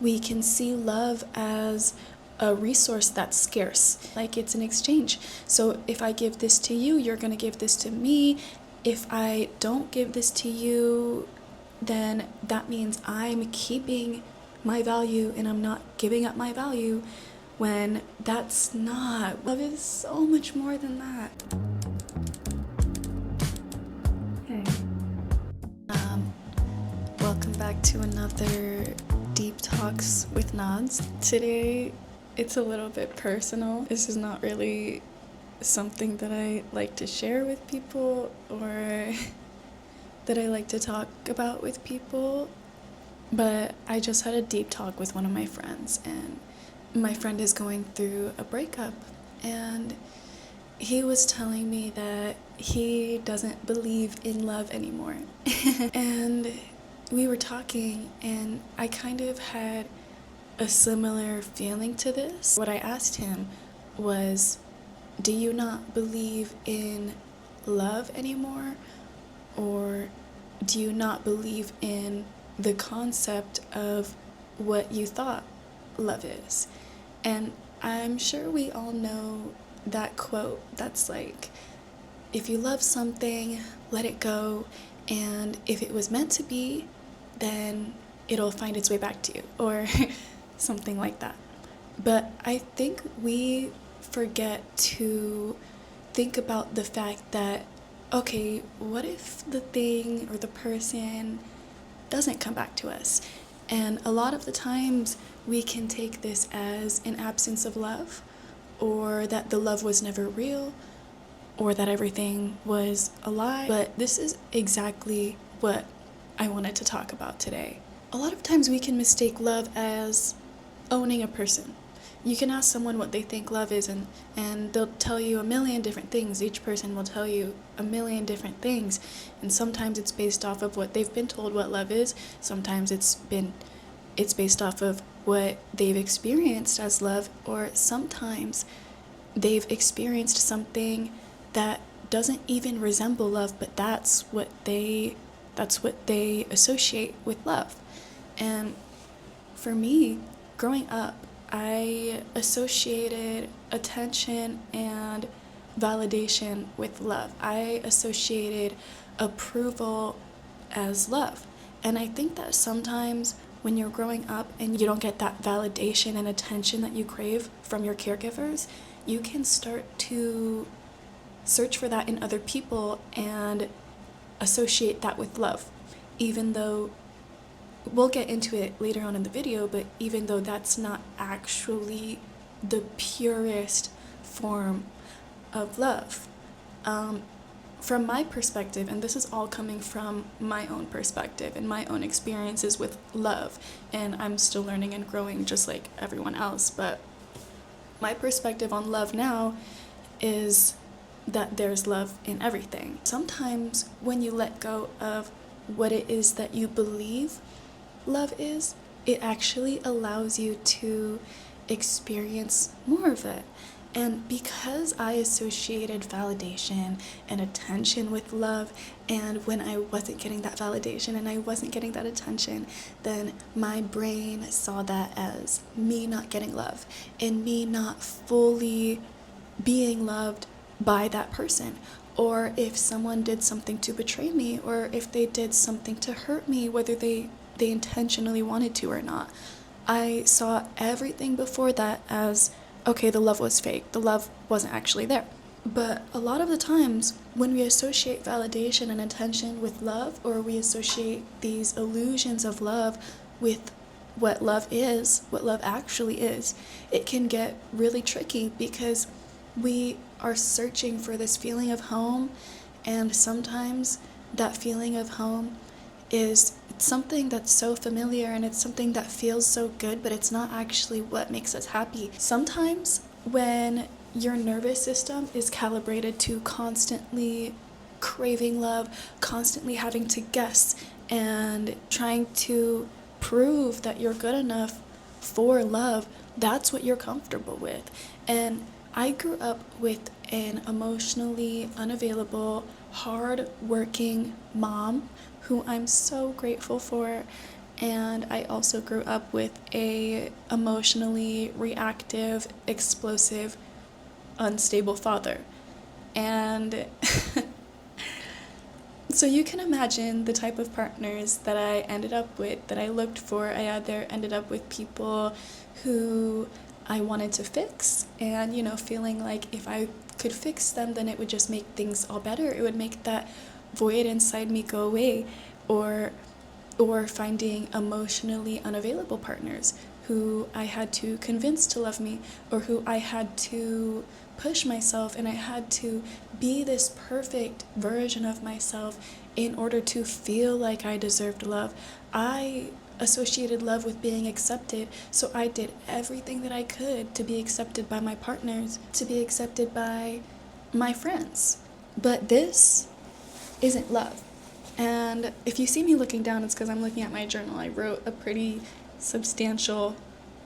We can see love as a resource that's scarce, like it's an exchange. So if I give this to you, you're going to give this to me. If I don't give this to you, then that means I'm keeping my value and I'm not giving up my value, when that's not. Love is so much more than that. Hey. Welcome back to another Deep Talks with Nods. Today, it's a little bit personal. This is not really something that I like to share with people or that I like to talk about with people, but I just had a deep talk with one of my friends, and my friend is going through a breakup, and he was telling me that he doesn't believe in love anymore. And we were talking, and I kind of had a similar feeling to this. What I asked him was, do you not believe in love anymore? Or do you not believe in the concept of what you thought love is? And I'm sure we all know that quote that's like, if you love something, let it go, and if it was meant to be, then it'll find its way back to you, or something like that. But I think we forget to think about the fact that, okay, what if the thing or the person doesn't come back to us? And a lot of the times we can take this as an absence of love, or that the love was never real, or that everything was a lie. But this is exactly what I wanted to talk about today. A lot of times we can mistake love as owning a person. You can ask someone what they think love is, and they'll tell you a million different things. Each person will tell you a million different things, and sometimes it's based off of what they've been told what love is. Sometimes it's based off of what they've experienced as love, or sometimes they've experienced something that doesn't even resemble love, but that's what they associate with love. And for me, growing up, I associated attention and validation with love. I associated approval as love. And I think that sometimes when you're growing up and you don't get that validation and attention that you crave from your caregivers, you can start to search for that in other people and associate that with love. Even though, we'll get into it later on in the video, but even though that's not actually the purest form of love. From my perspective, and this is all coming from my own perspective and my own experiences with love, and I'm still learning and growing just like everyone else, but my perspective on love now is that there's love in everything. Sometimes when you let go of what it is that you believe love is, it actually allows you to experience more of it. And because I associated validation and attention with love, and when I wasn't getting that validation and I wasn't getting that attention, then my brain saw that as me not getting love and me not fully being loved by that person. Or if someone did something to betray me, or if they did something to hurt me, whether they intentionally wanted to or not, I saw everything before that as, okay, the love was fake. The love wasn't actually there. But a lot of the times when we associate validation and attention with love, or we associate these illusions of love with what love is, what love actually is, it can get really tricky because we are searching for this feeling of home, and sometimes that feeling of home is something that's so familiar and it's something that feels so good, but it's not actually what makes us happy. Sometimes when your nervous system is calibrated to constantly craving love, constantly having to guess and trying to prove that you're good enough for love, that's what you're comfortable with. And I grew up with an emotionally unavailable, hard-working mom who I'm so grateful for, And I also grew up with a emotionally reactive, explosive, unstable father. And so you can imagine the type of partners that I ended up with, that I looked for. I either ended up with people who I wanted to fix, and, feeling like if I could fix them, then it would just make things all better. It would make that void inside me go away. Or finding emotionally unavailable partners who I had to convince to love me, or who I had to push myself, and I had to be this perfect version of myself in order to feel like I deserved love. I associated love with being accepted, so I did everything that I could to be accepted by my partners, to be accepted by my friends. But this isn't love. And if you see me looking down, it's because I'm looking at my journal. I wrote a pretty substantial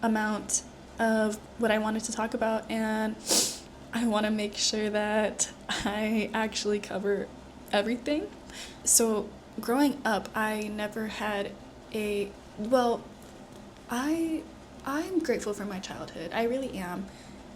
amount of what I wanted to talk about, and I want to make sure that I actually cover everything. So growing up, I never had I'm grateful for my childhood. I really am.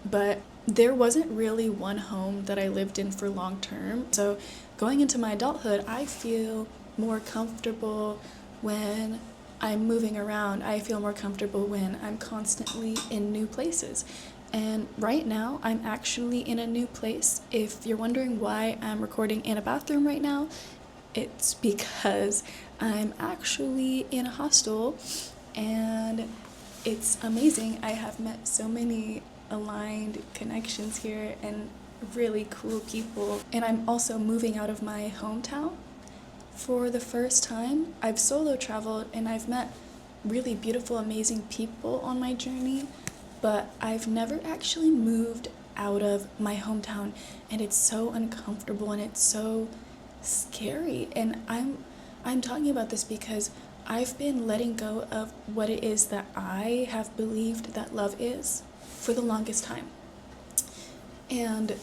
But there wasn't really one home that I lived in for long term. So going into my adulthood, I feel more comfortable when I'm moving around. I feel more comfortable when I'm constantly in new places. And right now, I'm actually in a new place. If you're wondering why I'm recording in a bathroom right now, it's because I'm actually in a hostel, and it's amazing. I have met so many aligned connections here and really cool people. And I'm also moving out of my hometown for the first time. I've solo traveled and I've met really beautiful, amazing people on my journey, but I've never actually moved out of my hometown, and it's so uncomfortable and it's so scary. And I'm talking about this because I've been letting go of what it is that I have believed that love is for the longest time. And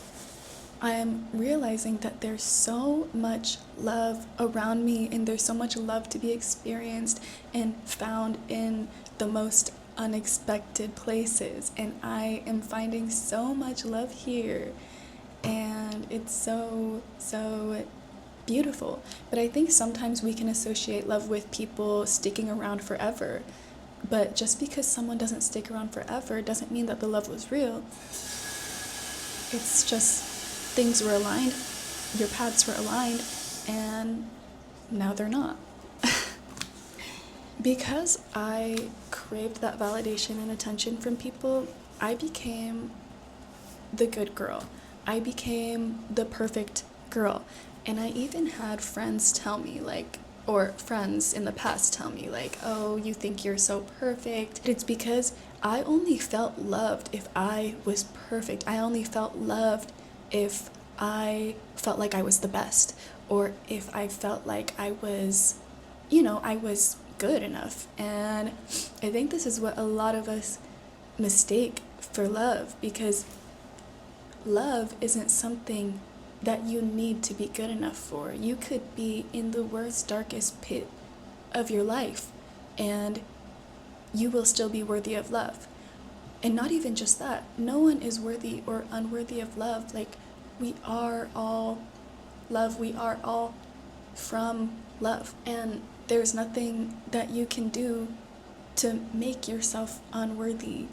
I'm realizing that there's so much love around me, and there's so much love to be experienced and found in the most unexpected places. And I am finding so much love here, and it's so beautiful. But I think sometimes we can associate love with people sticking around forever. But just because someone doesn't stick around forever doesn't mean that the love was real. It's just things were aligned, your paths were aligned, and now they're not. Because I craved that validation and attention from people, I became the good girl. I became the perfect girl. And I even had friends tell me, or friends in the past tell me, oh, you think you're so perfect. It's because I only felt loved if I was perfect. I only felt loved if I felt like I was the best, or if I felt like I was good enough. And I think this is what a lot of us mistake for love, because love isn't something that you need to be good enough for. You could be in the worst, darkest pit of your life, and you will still be worthy of love. And not even just that, no one is worthy or unworthy of love. We are all love. We are all from love. And there's nothing that you can do to make yourself unworthy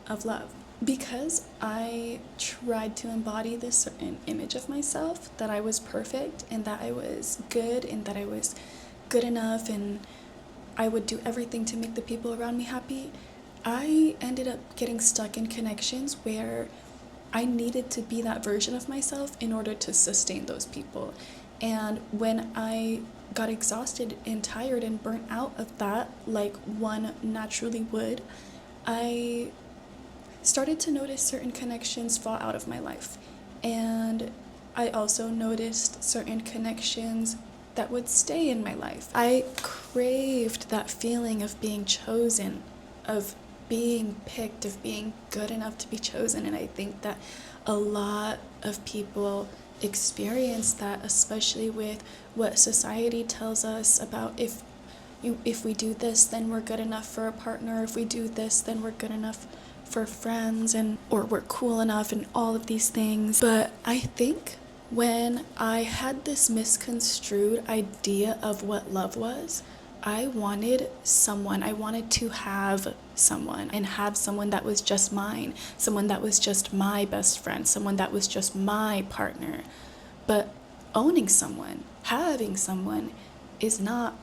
of love. Because I tried to embody this certain image of myself, that I was perfect and that I was good and that I was good enough and I would do everything to make the people around me happy, I ended up getting stuck in connections where I needed to be that version of myself in order to sustain those people. And when I got exhausted and tired and burnt out of that, like one naturally would, I started to notice certain connections fall out of my life. And I also noticed certain connections that would stay in my life. I craved that feeling of being chosen, of being picked, of being good enough to be chosen. And I think that a lot of people experience that, especially with what society tells us about if if we do this, then we're good enough for a partner. If we do this, then we're good enough for friends, and or we're cool enough, and all of these things. But I think when I had this misconstrued idea of what love was, I wanted someone. I wanted to have someone, and have someone that was just mine, someone that was just my best friend, someone that was just my partner. But owning someone, having someone, is not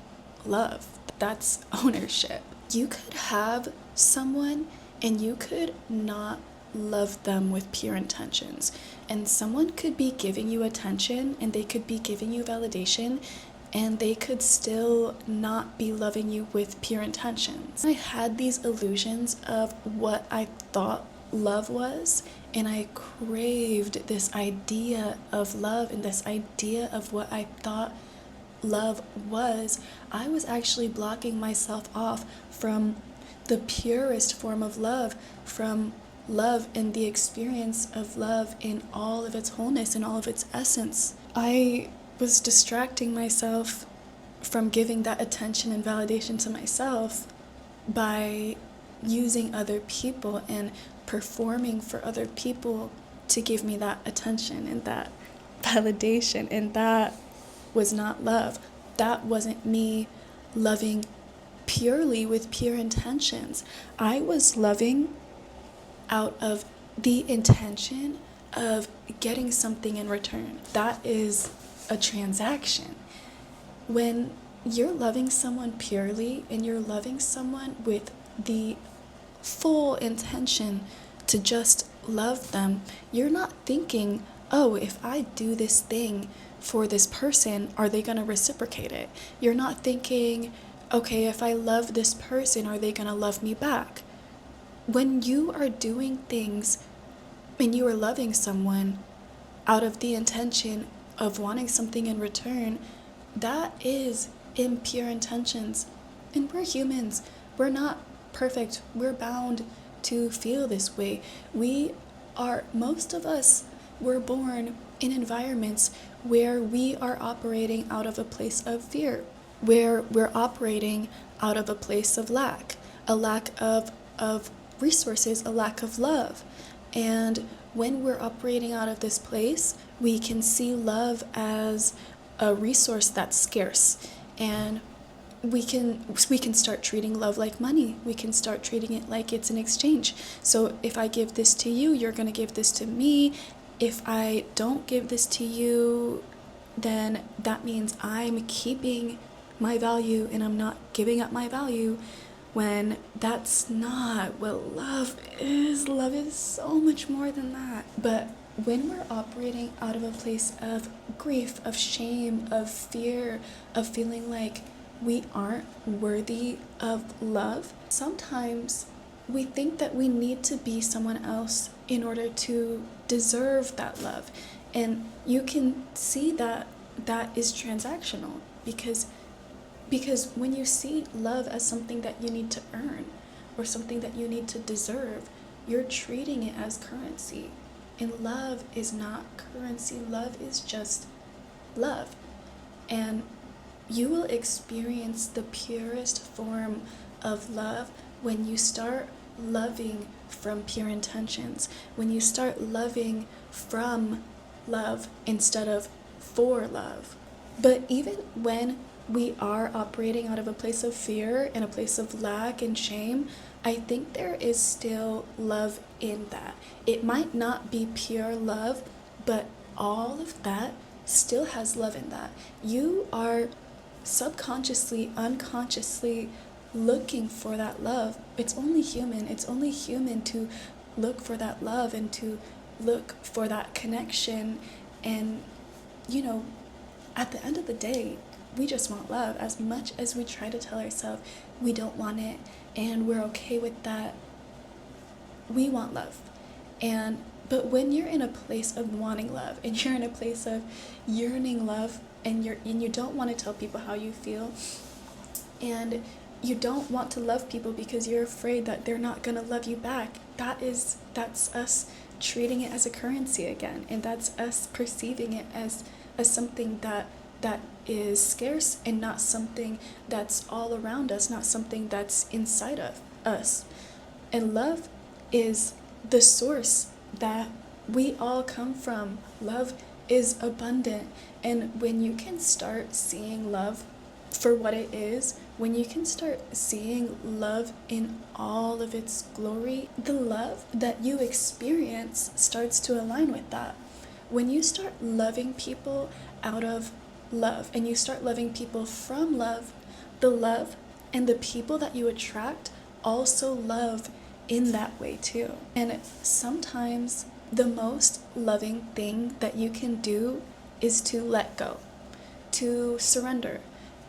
love. That's ownership. You could have someone and you could not love them with pure intentions. And someone could be giving you attention and they could be giving you validation, and they could still not be loving you with pure intentions. I had these illusions of what I thought love was, and I craved this idea of love and this idea of what I thought love was. I was actually blocking myself off from the purest form of love, from love and the experience of love in all of its wholeness and all of its essence. I was distracting myself from giving that attention and validation to myself by using other people and performing for other people to give me that attention and that validation, and that was not love. That wasn't me loving purely with pure intentions. I was loving out of the intention of getting something in return. That is a transaction. When you're loving someone purely and you're loving someone with the full intention to just love them, you're not thinking, oh, if I do this thing for this person, are they going to reciprocate it? You're not thinking, okay, if I love this person, are they going to love me back? When you are doing things and you are loving someone out of the intention of wanting something in return, that is impure intentions. And we're humans. We're not perfect. We're bound to feel this way. Most of us were born in environments where we are operating out of a place of fear, where we're operating out of a place of lack, a lack of resources, a lack of love. And when we're operating out of this place, we can see love as a resource that's scarce, and we can start treating love like money. We can start treating it like it's an exchange. So if I give this to you, you're going to give this to me. If I don't give this to you, then that means I'm keeping my value and I'm not giving up my value, when that's not what love is. Love is so much more than that. But when we're operating out of a place of grief, of shame, of fear, of feeling like we aren't worthy of love, sometimes we think that we need to be someone else in order to deserve that love. And you can see that that is transactional, because when you see love as something that you need to earn or something that you need to deserve, you're treating it as currency. And love is not currency. Love is just love. And you will experience the purest form of love when you start loving from pure intentions, when you start loving from love instead of for love. But even when we are operating out of a place of fear and a place of lack and shame, I think there is still love in that. It might not be pure love, but all of that still has love in that. You are subconsciously, unconsciously looking for that love. It's only human. It's only human to look for that love and to look for that connection. And, at the end of the day, we just want love. As much as we try to tell ourselves we don't want it and we're okay with that, we want love. But when you're in a place of wanting love and you're in a place of yearning love, and you don't want to tell people how you feel, and you don't want to love people because you're afraid that they're not going to love you back, that's us treating it as a currency again, and that's us perceiving it as something that that is scarce and not something that's all around us, not something that's inside of us. And love is the source that we all come from. Love is abundant. And when you can start seeing love for what it is, when you can start seeing love in all of its glory, the love that you experience starts to align with that. When you start loving people out of love and you start loving people from love, the love and the people that you attract also love in that way too. And sometimes the most loving thing that you can do is to let go, to surrender,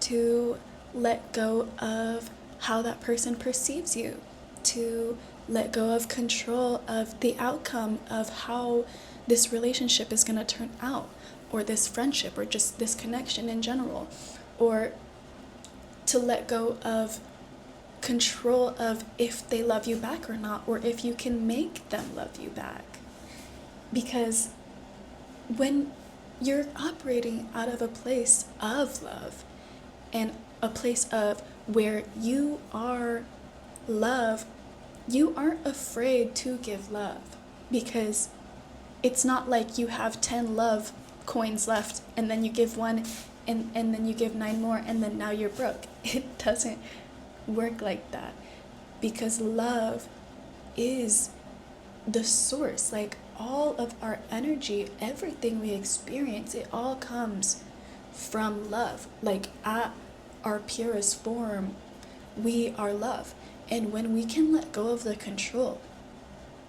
to let go of how that person perceives you, to let go of control of the outcome of how this relationship is going to turn out, or this friendship, or just this connection in general, or to let go of control of if they love you back or not, or if you can make them love you back. Because when you're operating out of a place of love and a place of where you are love, you aren't afraid to give love, because it's not like you have 10 love coins left and then you give one and then you give 9 more and then now you're broke. It doesn't work like that, because love is the source. Like, all of our energy, everything we experience, it all comes from love. Like, at our purest form, we are love. And when we can let go of the control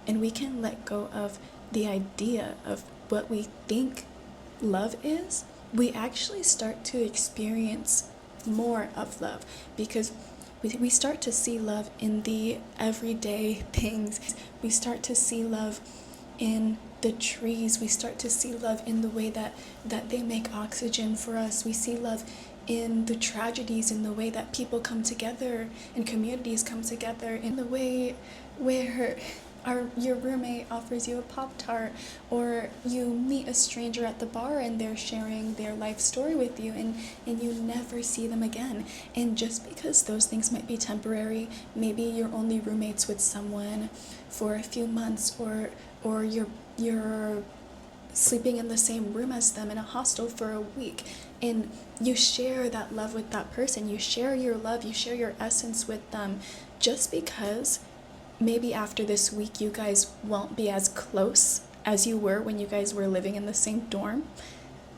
and we can let go of the idea of what we think love is, we actually start to experience more of love, because we start to see love in the everyday things. We start to see love in the trees. We start to see love in the way that they make oxygen for us. We see love in the tragedies, in the way that people come together and communities come together, in the way where your roommate offers you a Pop-Tart, or you meet a stranger at the bar and they're sharing their life story with you, and you never see them again. And just because those things might be temporary, maybe you're only roommates with someone for a few months, or you're sleeping in the same room as them in a hostel for a week, and you share that love with that person, you share your love, you share your essence with them, just because maybe after this week you guys won't be as close as you were when you guys were living in the same dorm,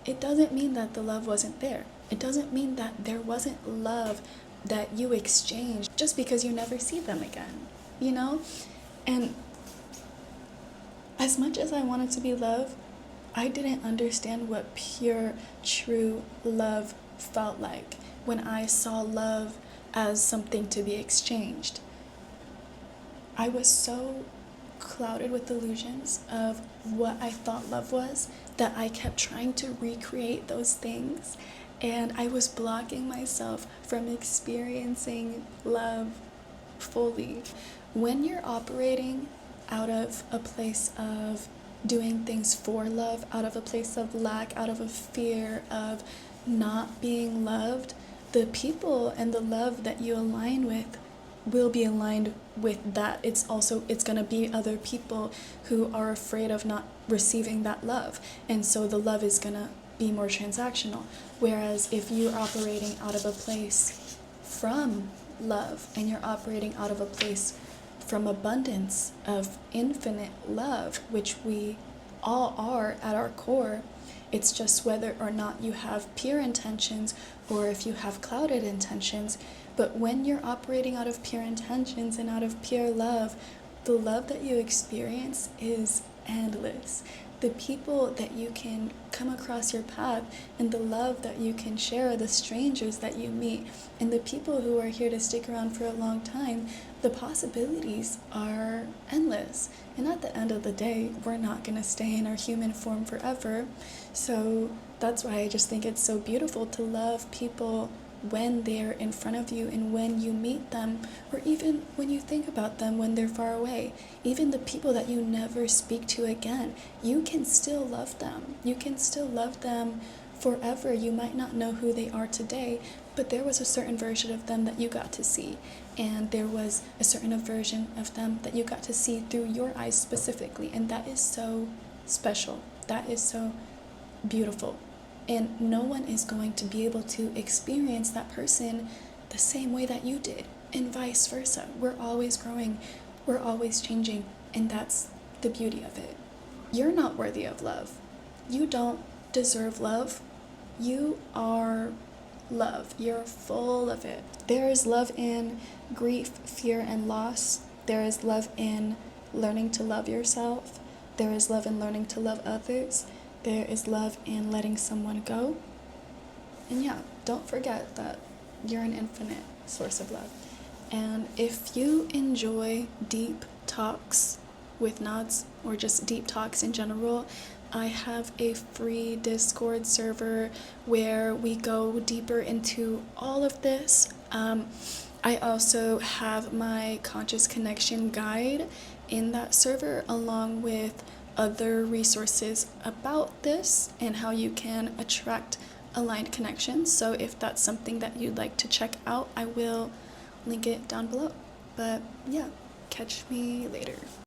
it doesn't mean that the love wasn't there. It doesn't mean that there wasn't love that you exchanged just because you never see them again, you know? And as much as I wanted to be love, I didn't understand what pure, true love felt like when I saw love as something to be exchanged. I was so clouded with illusions of what I thought love was that I kept trying to recreate those things, and I was blocking myself from experiencing love fully. When you're operating out of a place of doing things for love, out of a place of lack, out of a fear of not being loved, the people and the love that you align with will be aligned with that. It's going to be other people who are afraid of not receiving that love, and so the love is going to be more transactional. Whereas if you're operating out of a place from love, and you're operating out of a place from abundance of infinite love, which we all are at our core, it's just whether or not you have pure intentions or if you have clouded intentions. But when you're operating out of pure intentions and out of pure love, the love that you experience is endless. The people that you can come across your path and the love that you can share, the strangers that you meet, and the people who are here to stick around for a long time, the possibilities are endless. And at the end of the day, we're not going to stay in our human form forever. So that's why I just think it's so beautiful to love people when they're in front of you and when you meet them, or even when you think about them when they're far away. Even the people that you never speak to again, you can still love them. You can still love them forever. You might not know who they are today, but there was a certain version of them that you got to see. And there was a certain version of them that you got to see through your eyes specifically. And that is so special. That is so beautiful. And no one is going to be able to experience that person the same way that you did, and vice versa. We're always growing, we're always changing, and that's the beauty of it. You're not worthy of love. You don't deserve love. You are love. You're full of it. There is love in grief, fear, and loss. There is love in learning to love yourself. There is love in learning to love others. There is love in letting someone go. And yeah, don't forget that you're an infinite source of love. And if you enjoy deep talks with Nods, or just deep talks in general, I have a free Discord server where we go deeper into all of this. I also have my Conscious Connection guide in that server, along with other resources about this and how you can attract aligned connections. So if that's something that you'd like to check out, I will link it down below. But yeah, catch me later.